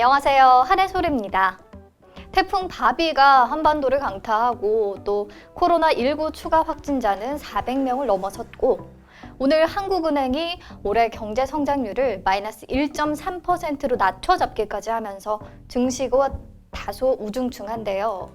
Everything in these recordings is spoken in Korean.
안녕하세요. 한해솔입니다. 태풍 바비가 한반도를 강타하고 또 코로나19 추가 확진자는 400명을 넘어섰고 오늘 한국은행이 올해 경제 성장률을 마이너스 1.3%로 낮춰잡기까지 하면서 증시가 다소 우중충한데요.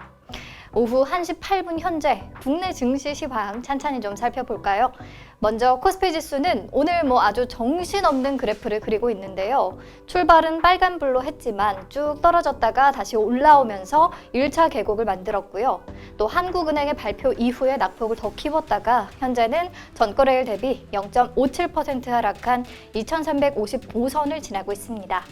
오후 1시 8분 현재 국내 증시 시황 찬찬히 좀 살펴볼까요? 먼저 코스피 지수는 오늘 아주 정신없는 그래프를 그리고 있는데요. 출발은 빨간불로 했지만 쭉 떨어졌다가 다시 올라오면서 1차 계곡을 만들었고요. 또 한국은행의 발표 이후에 낙폭을 더 키웠다가 현재는 전거래일 대비 0.57% 하락한 2355선을 지나고 있습니다.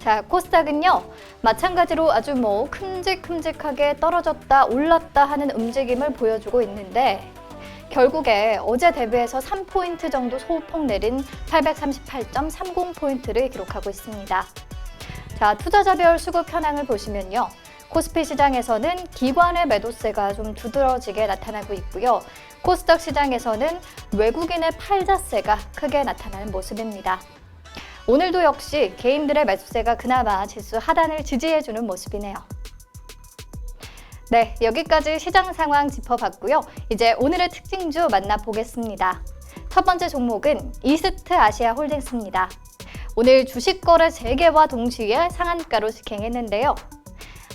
자, 코스닥은요, 마찬가지로 아주 큼직큼직하게 떨어졌다 올랐다 하는 움직임을 보여주고 있는데 결국에 어제 대비해서 3포인트 정도 소폭 내린 838.30포인트를 기록하고 있습니다. 자, 투자자별 수급 현황을 보시면요. 코스피 시장에서는 기관의 매도세가 좀 두드러지게 나타나고 있고요. 코스닥 시장에서는 외국인의 팔자세가 크게 나타나는 모습입니다. 오늘도 역시 개인들의 매수세가 그나마 지수 하단을 지지해주는 모습이네요. 네, 여기까지 시장 상황 짚어봤고요. 이제 오늘의 특징주 만나보겠습니다. 첫 번째 종목은 이스트 아시아 홀딩스입니다. 오늘 주식 거래 재개와 동시에 상한가로 직행했는데요.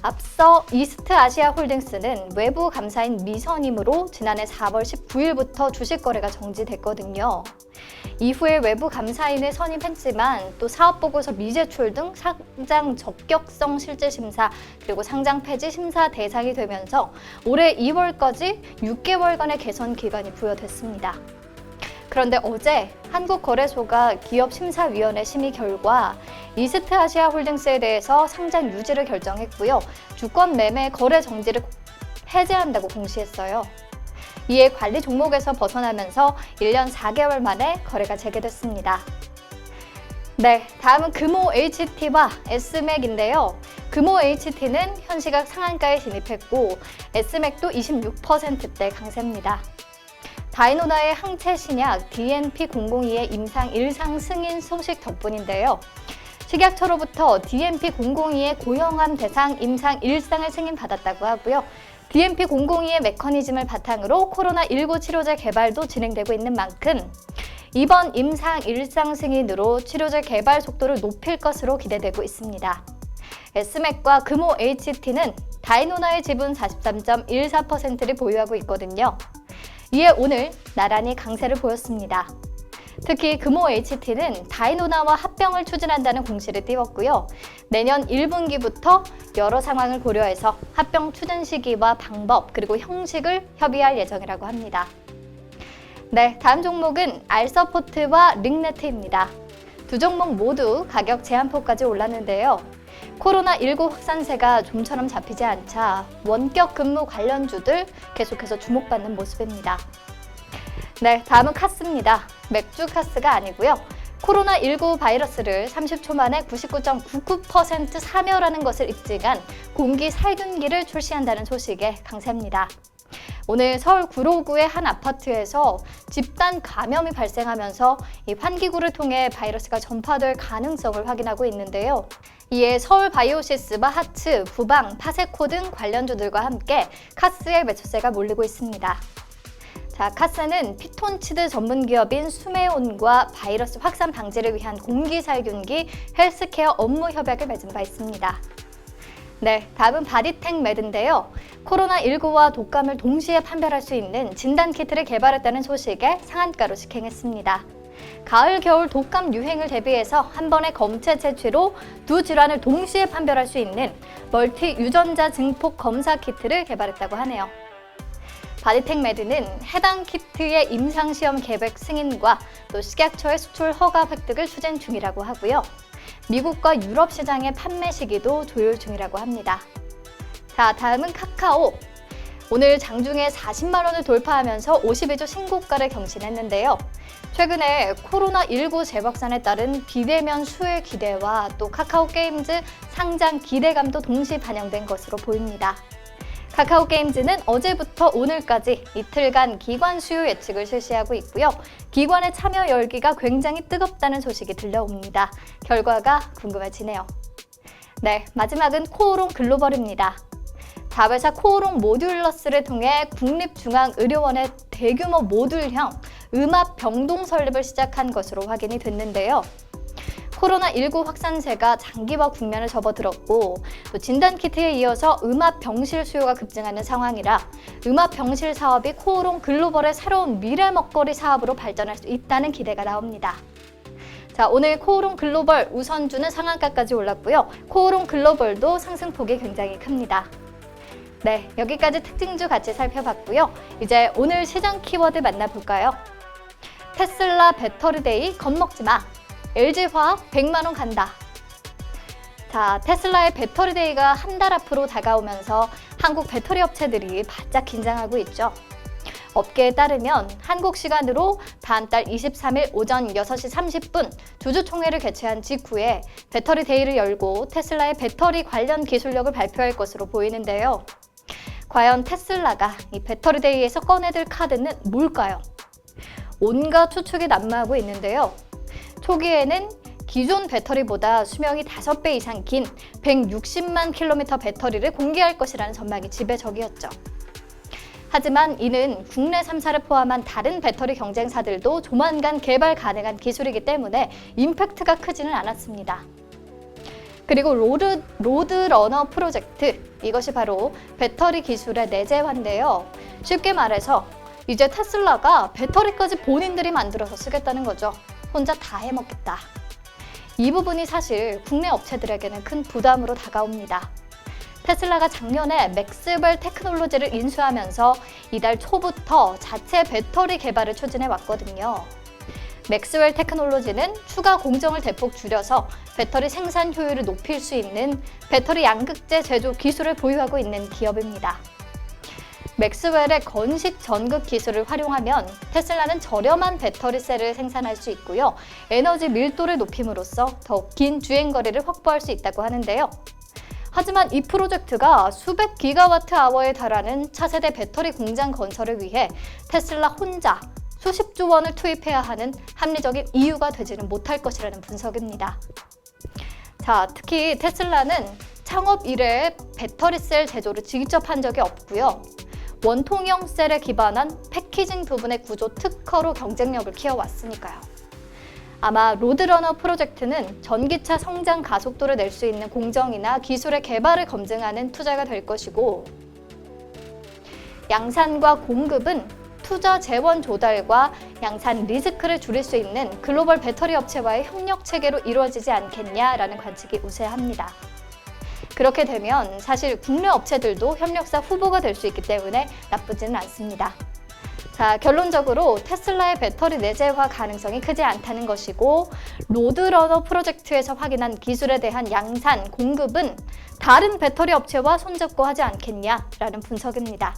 앞서 이스트 아시아 홀딩스는 외부 감사인 미선임으로 지난해 4월 19일부터 주식 거래가 정지됐거든요. 이후에 외부 감사인을 선임했지만 또 사업보고서 미제출 등 상장 적격성 실질심사 그리고 상장 폐지 심사 대상이 되면서 올해 2월까지 6개월간의 개선 기간이 부여됐습니다. 그런데 어제 한국거래소가 기업심사위원회 심의 결과 이스트 아시아 홀딩스에 대해서 상장 유지를 결정했고요. 주권 매매 거래 정지를 해제한다고 공시했어요. 이에 관리 종목에서 벗어나면서 1년 4개월 만에 거래가 재개됐습니다. 네, 다음은 금호 HT와 S맥인데요. 금호 HT는 현 시각 상한가에 진입했고 S맥도 26%대 강세입니다. 다이노나의 항체 신약 DNP002의 임상 1상 승인 소식 덕분인데요. 식약처로부터 DNP002의 고형암 대상 임상 1상을 승인받았다고 하고요. DNP002의 메커니즘을 바탕으로 코로나19 치료제 개발도 진행되고 있는 만큼 이번 임상 1상 승인으로 치료제 개발 속도를 높일 것으로 기대되고 있습니다. S맥과 금호 HT는 다이노나의 지분 43.14%를 보유하고 있거든요. 이에 오늘 나란히 강세를 보였습니다. 특히 금호 HT는 다이노나와 합병을 추진한다는 공시를 띄웠고요. 내년 1분기부터 여러 상황을 고려해서 합병 추진 시기와 방법 그리고 형식을 협의할 예정이라고 합니다. 네, 다음 종목은 알서포트와 링네트입니다. 두 종목 모두 가격 제한폭까지 올랐는데요. 코로나19 확산세가 좀처럼 잡히지 않자 원격 근무 관련주들 계속해서 주목받는 모습입니다. 네, 다음은 카스입니다. 맥주 카스가 아니고요. 코로나19 바이러스를 30초 만에 99.99% 사멸하는 것을 입증한 공기 살균기를 출시한다는 소식에 강세입니다. 오늘 서울 구로구의 한 아파트에서 집단 감염이 발생하면서 이 환기구를 통해 바이러스가 전파될 가능성을 확인하고 있는데요. 이에 서울 바이오시스와 하츠, 부방, 파세코 등 관련주들과 함께 카스의 매수세가 몰리고 있습니다. 자, 카스는 피톤치드 전문 기업인 수메온과 바이러스 확산 방지를 위한 공기살균기 헬스케어 업무 협약을 맺은 바 있습니다. 네, 다음은 바디텍 매드인데요. 코로나19와 독감을 동시에 판별할 수 있는 진단키트를 개발했다는 소식에 상한가로 직행했습니다. 가을, 겨울 독감 유행을 대비해서 한 번의 검체 채취로 두 질환을 동시에 판별할 수 있는 멀티 유전자 증폭 검사 키트를 개발했다고 하네요. 바디텍 매드는 해당 키트의 임상시험 계획 승인과 또 식약처의 수출 허가 획득을 추진 중이라고 하고요. 미국과 유럽 시장의 판매 시기도 조율 중이라고 합니다. 자, 다음은 카카오. 오늘 장중에 40만 원을 돌파하면서 52주 신고가를 경신했는데요. 최근에 코로나19 재확산에 따른 비대면 수혜 기대와 또 카카오 게임즈 상장 기대감도 동시 반영된 것으로 보입니다. 카카오 게임즈는 어제부터 오늘까지 이틀간 기관 수요 예측을 실시하고 있고요. 기관의 참여 열기가 굉장히 뜨겁다는 소식이 들려옵니다. 결과가 궁금해지네요. 네, 마지막은 코오롱 글로벌입니다. 자회사 코오롱 모듈러스를 통해 국립중앙의료원의 대규모 모듈형 음압 병동 설립을 시작한 것으로 확인이 됐는데요. 코로나19 확산세가 장기화 국면을 접어들었고 또 진단키트에 이어서 음압 병실 수요가 급증하는 상황이라 음압 병실 사업이 코오롱 글로벌의 새로운 미래 먹거리 사업으로 발전할 수 있다는 기대가 나옵니다. 자, 오늘 코오롱 글로벌 우선주는 상한가까지 올랐고요. 코오롱 글로벌도 상승폭이 굉장히 큽니다. 네, 여기까지 특징주 같이 살펴봤고요. 이제 오늘 시장 키워드 만나볼까요? 테슬라 배터리데이 겁먹지마. LG화학 100만원 간다. 자, 테슬라의 배터리데이가 한 달 앞으로 다가오면서 한국 배터리 업체들이 바짝 긴장하고 있죠. 업계에 따르면 한국 시간으로 다음 달 23일 오전 6시 30분 주주총회를 개최한 직후에 배터리데이를 열고 테슬라의 배터리 관련 기술력을 발표할 것으로 보이는데요. 과연 테슬라가 이 배터리데이에서 꺼내들 카드는 뭘까요? 온갖 추측이 난무하고 있는데요. 초기에는 기존 배터리보다 수명이 5배 이상 긴 160만 킬로미터 배터리를 공개할 것이라는 전망이 지배적이었죠. 하지만 이는 국내 3사를 포함한 다른 배터리 경쟁사들도 조만간 개발 가능한 기술이기 때문에 임팩트가 크지는 않았습니다. 그리고 로드러너 프로젝트, 이것이 바로 배터리 기술의 내재화인데요. 쉽게 말해서 이제 테슬라가 배터리까지 본인들이 만들어서 쓰겠다는 거죠. 혼자 다 해먹겠다. 이 부분이 사실 국내 업체들에게는 큰 부담으로 다가옵니다. 테슬라가 작년에 맥스웰 테크놀로지를 인수하면서 이달 초부터 자체 배터리 개발을 추진해 왔거든요. 맥스웰 테크놀로지는 추가 공정을 대폭 줄여서 배터리 생산 효율을 높일 수 있는 배터리 양극재 제조 기술을 보유하고 있는 기업입니다. 맥스웰의 건식 전극 기술을 활용하면 테슬라는 저렴한 배터리 셀을 생산할 수 있고요. 에너지 밀도를 높임으로써 더욱 긴 주행거리를 확보할 수 있다고 하는데요. 하지만 이 프로젝트가 수백 기가와트 아워에 달하는 차세대 배터리 공장 건설을 위해 테슬라 혼자 수십조 원을 투입해야 하는 합리적인 이유가 되지는 못할 것이라는 분석입니다. 자, 특히 테슬라는 창업 이래 배터리 셀 제조를 직접 한 적이 없고요. 원통형 셀에 기반한 패키징 부분의 구조 특허로 경쟁력을 키워왔으니까요. 아마 로드러너 프로젝트는 전기차 성장 가속도를 낼 수 있는 공정이나 기술의 개발을 검증하는 투자가 될 것이고, 양산과 공급은 투자 재원 조달과 양산 리스크를 줄일 수 있는 글로벌 배터리 업체와의 협력 체계로 이루어지지 않겠냐라는 관측이 우세합니다. 그렇게 되면 사실 국내 업체들도 협력사 후보가 될 수 있기 때문에 나쁘지는 않습니다. 자, 결론적으로 테슬라의 배터리 내재화 가능성이 크지 않다는 것이고, 로드러너 프로젝트에서 확인한 기술에 대한 양산, 공급은 다른 배터리 업체와 손잡고 하지 않겠냐라는 분석입니다.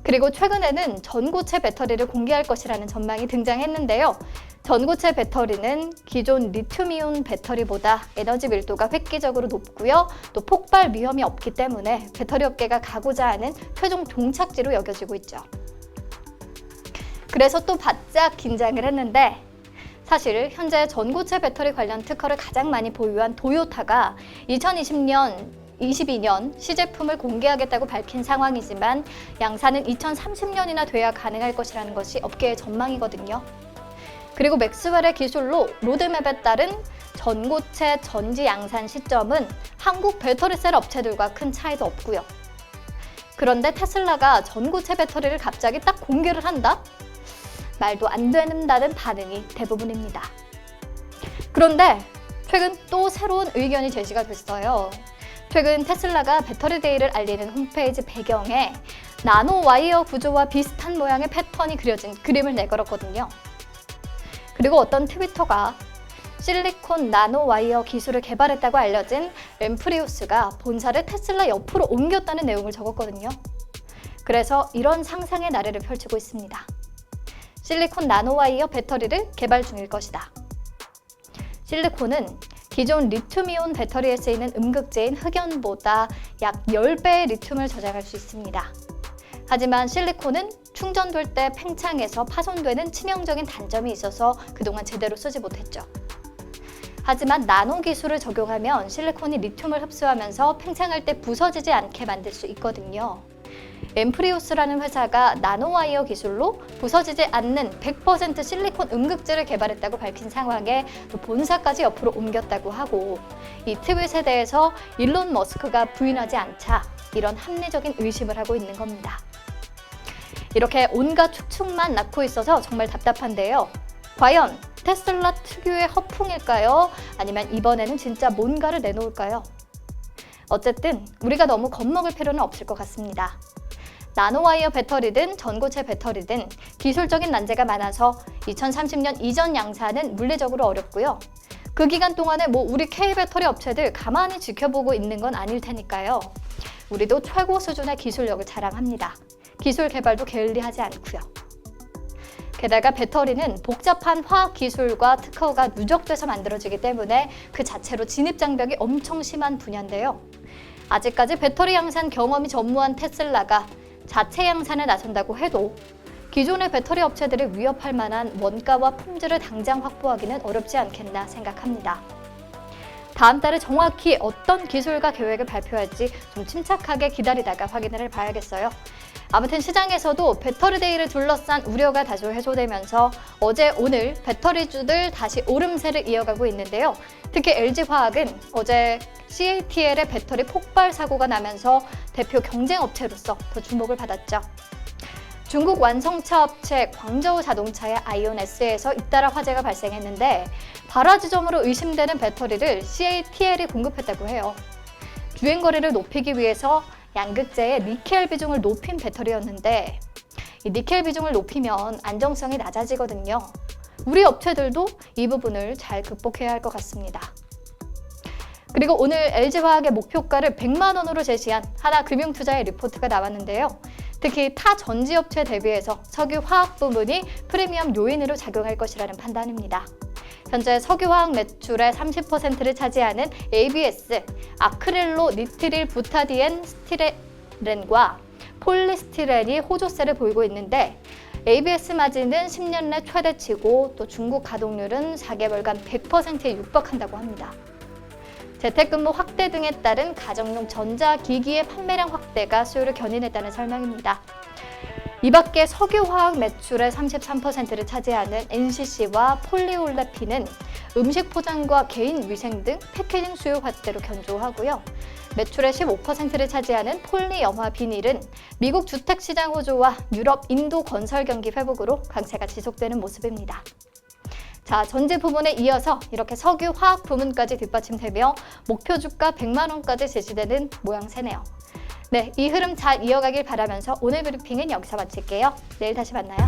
그리고 최근에는 전고체 배터리를 공개할 것이라는 전망이 등장했는데요. 전고체 배터리는 기존 리튬이온 배터리보다 에너지 밀도가 획기적으로 높고요. 또 폭발 위험이 없기 때문에 배터리 업계가 가고자 하는 최종 종착지로 여겨지고 있죠. 그래서 또 바짝 긴장을 했는데, 사실 현재 전고체 배터리 관련 특허를 가장 많이 보유한 도요타가 2022년 시제품을 공개하겠다고 밝힌 상황이지만 양산은 2030년이나 돼야 가능할 것이라는 것이 업계의 전망이거든요. 그리고 맥스웰의 기술로 로드맵에 따른 전고체 전지 양산 시점은 한국 배터리셀 업체들과 큰 차이도 없고요. 그런데 테슬라가 전고체 배터리를 갑자기 딱 공개를 한다? 말도 안 된다는 반응이 대부분입니다. 그런데 최근 또 새로운 의견이 제시가 됐어요. 최근 테슬라가 배터리데이를 알리는 홈페이지 배경에 나노 와이어 구조와 비슷한 모양의 패턴이 그려진 그림을 내걸었거든요. 그리고 어떤 트위터가 실리콘 나노 와이어 기술을 개발했다고 알려진 앰프리우스가 본사를 테슬라 옆으로 옮겼다는 내용을 적었거든요. 그래서 이런 상상의 나래를 펼치고 있습니다. 실리콘 나노 와이어 배터리를 개발 중일 것이다. 실리콘은 기존 리튬이온 배터리에 쓰이는 음극재인 흑연보다 약 10배의 리튬을 저장할 수 있습니다. 하지만 실리콘은 충전될 때 팽창해서 파손되는 치명적인 단점이 있어서 그동안 제대로 쓰지 못했죠. 하지만 나노 기술을 적용하면 실리콘이 리튬을 흡수하면서 팽창할 때 부서지지 않게 만들 수 있거든요. 엠프리우스라는 회사가 나노와이어 기술로 부서지지 않는 100% 실리콘 음극재를 개발했다고 밝힌 상황에 또 본사까지 옆으로 옮겼다고 하고, 이 트윗에 대해서 일론 머스크가 부인하지 않자 이런 합리적인 의심을 하고 있는 겁니다. 이렇게 온갖 축축만 낳고 있어서 정말 답답한데요. 과연 테슬라 특유의 허풍일까요? 아니면 이번에는 진짜 뭔가를 내놓을까요? 어쨌든 우리가 너무 겁먹을 필요는 없을 것 같습니다. 나노와이어 배터리든 전고체 배터리든 기술적인 난제가 많아서 2030년 이전 양산은 물리적으로 어렵고요. 그 기간 동안에 우리 K배터리 업체들 가만히 지켜보고 있는 건 아닐 테니까요. 우리도 최고 수준의 기술력을 자랑합니다. 기술 개발도 게을리하지 않고요. 게다가 배터리는 복잡한 화학 기술과 특허가 누적돼서 만들어지기 때문에 그 자체로 진입 장벽이 엄청 심한 분야인데요. 아직까지 배터리 양산 경험이 전무한 테슬라가 자체 양산에 나선다고 해도 기존의 배터리 업체들을 위협할 만한 원가와 품질을 당장 확보하기는 어렵지 않겠나 생각합니다. 다음 달에 정확히 어떤 기술과 계획을 발표할지 좀 침착하게 기다리다가 확인을 해봐야겠어요. 아무튼 시장에서도 배터리데이를 둘러싼 우려가 다소 해소되면서 어제 오늘 배터리주들 다시 오름세를 이어가고 있는데요. 특히 LG화학은 어제 CATL의 배터리 폭발 사고가 나면서 대표 경쟁업체로서 더 주목을 받았죠. 중국 완성차 업체 광저우 자동차의 아이온-S에서 잇따라 화재가 발생했는데 발화 지점으로 의심되는 배터리를 CATL이 공급했다고 해요. 주행거리를 높이기 위해서 양극재의 니켈 비중을 높인 배터리였는데 이 니켈 비중을 높이면 안정성이 낮아지거든요. 우리 업체들도 이 부분을 잘 극복해야 할 것 같습니다. 그리고 오늘 LG화학의 목표가를 100만 원으로 제시한 하나금융투자의 리포트가 나왔는데요. 특히 타 전지업체 대비해서 석유화학 부문이 프리미엄 요인으로 작용할 것이라는 판단입니다. 현재 석유화학 매출의 30%를 차지하는 ABS, 아크릴로 니트릴 부타디엔 스티렌과 폴리스티렌이 호조세를 보이고 있는데 ABS 마진은 10년 내 최대치고 또 중국 가동률은 4개월간 100%에 육박한다고 합니다. 재택근무 확대 등에 따른 가정용 전자기기의 판매량 확대가 수요를 견인했다는 설명입니다. 이 밖에 석유화학 매출의 33%를 차지하는 NCC와 폴리올레핀은 음식 포장과 개인 위생 등 패키징 수요 확대로 견조하고요. 매출의 15%를 차지하는 폴리염화 비닐은 미국 주택시장 호조와 유럽, 인도 건설 경기 회복으로 강세가 지속되는 모습입니다. 자, 전지 부문에 이어서 이렇게 석유 화학 부문까지 뒷받침되며 목표 주가 100만 원까지 제시되는 모양새네요. 네, 이 흐름 잘 이어가길 바라면서 오늘 브리핑은 여기서 마칠게요. 내일 다시 만나요.